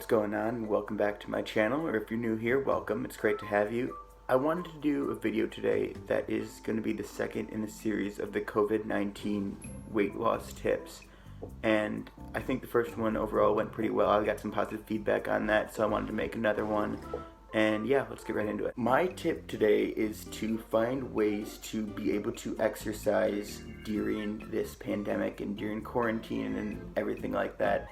what's going on? Welcome back to my channel, or if you're new here, welcome. It's great to have you. I wanted to do a video today that is going to be the second in the series of the COVID-19 weight loss tips. And I think the first one overall went pretty well. I got some positive feedback on that, so I wanted to make another one. And yeah, let's get right into it. My tip today is to find ways to be able to exercise during this pandemic and during quarantine and everything like that.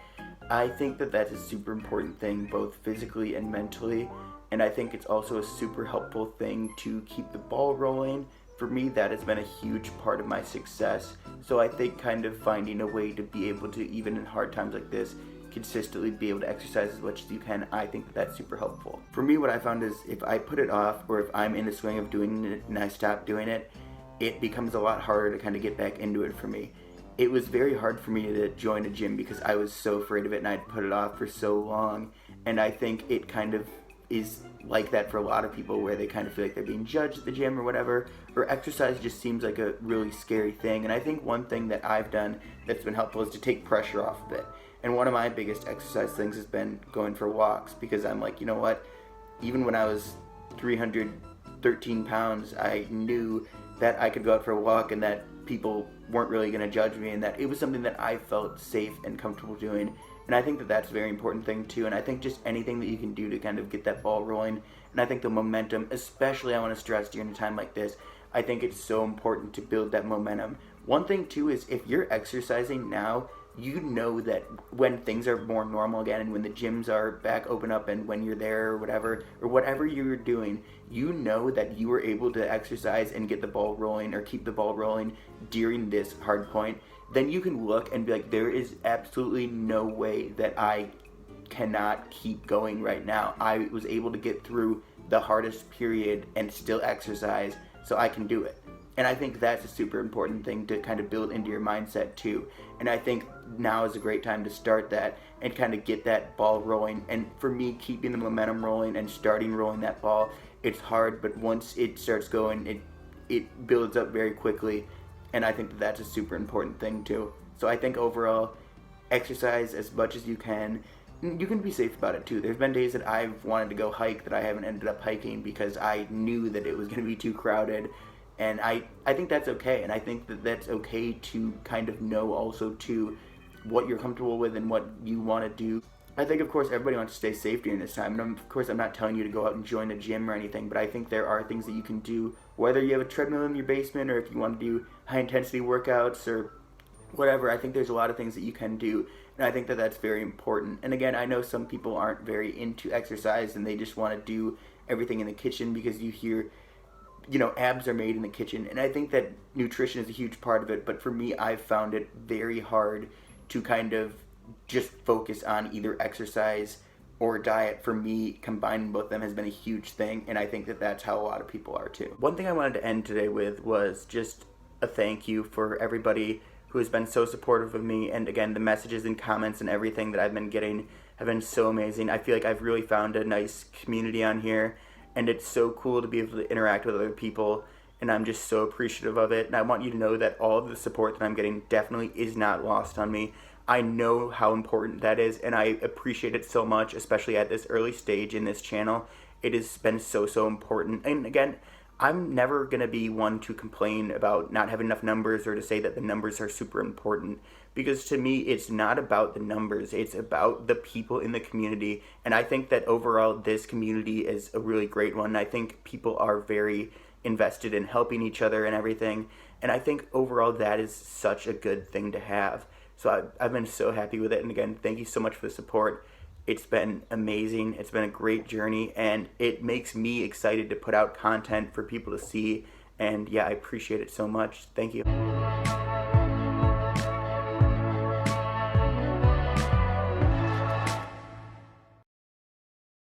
I think that that's a super important thing, both physically and mentally, and I think it's also a super helpful thing to keep the ball rolling. For me, that has been a huge part of my success, so I think kind of finding a way to be able to, even in hard times like this, consistently be able to exercise as much as you can. I think that that's super helpful. For me, what I found is if I put it off, or if I'm in the swing of doing it and I stop doing it, it becomes a lot harder to kind of get back into it for me. It was very hard for me to join a gym because I was so afraid of it and I'd put it off for so long. And I think it kind of is like that for a lot of people, where they kind of feel like they're being judged at the gym or whatever, or exercise just seems like a really scary thing. And I think one thing that I've done that's been helpful is to take pressure off of it. And one of my biggest exercise things has been going for walks, because I'm like, you know what, even when I was 313 pounds, I knew that I could go out for a walk and that people weren't really going to judge me, and that it was something that I felt safe and comfortable doing. And I think that that's a very important thing too. And I think just anything that you can do to kind of get that ball rolling, and I think the momentum, especially I want to stress during a time like this, I think it's so important to build that momentum. One thing too is if you're exercising now, you know that when things are more normal again, and when the gyms are back open up, and when you're there or whatever you're doing, you know that you were able to exercise and get the ball rolling, or keep the ball rolling during this hard point. Then you can look and be like, there is absolutely no way that I cannot keep going right now. I was able to get through the hardest period and still exercise, so I can do it. And I think that's a super important thing to kind of build into your mindset too. And I think now is a great time to start that and kind of get that ball rolling. And for me, keeping the momentum rolling and starting rolling that ball, it's hard, but once it starts going, it builds up very quickly. And I think that that's a super important thing too. So I think overall, exercise as much as you can. You can be safe about it too. There's been days that I've wanted to go hike that I haven't ended up hiking because I knew that it was going to be too crowded. And I think that's okay, and I think that that's okay to kind of know also too what you're comfortable with and what you want to do. I think, of course, everybody wants to stay safe during this time, and of course I'm not telling you to go out and join a gym or anything, but I think there are things that you can do, whether you have a treadmill in your basement or if you want to do high-intensity workouts or whatever. I think there's a lot of things that you can do, and I think that that's very important. And again, I know some people aren't very into exercise and they just want to do everything in the kitchen, because you hear, you know, abs are made in the kitchen, and I think that nutrition is a huge part of it. But for me, I've found it very hard to kind of just focus on either exercise or diet. For me, combining both of them has been a huge thing, and I think that that's how a lot of people are too. One thing I wanted to end today with was just a thank you for everybody who has been so supportive of me. And again, the messages and comments and everything that I've been getting have been so amazing. I feel like I've really found a nice community on here, and it's so cool to be able to interact with other people, and I'm just so appreciative of it. And I want you to know that all of the support that I'm getting definitely is not lost on me. I know how important that is, and I appreciate it so much, especially at this early stage in this channel. It has been so important. And again, I'm never going to be one to complain about not having enough numbers, or to say that the numbers are super important, because to me, it's not about the numbers, it's about the people in the community. And I think that overall, this community is a really great one. I think people are very invested in helping each other and everything. And I think overall, that is such a good thing to have. So I've been so happy with it. And again, thank you so much for the support. It's been amazing. It's been a great journey, and it makes me excited to put out content for people to see. And yeah, I appreciate it so much. Thank you.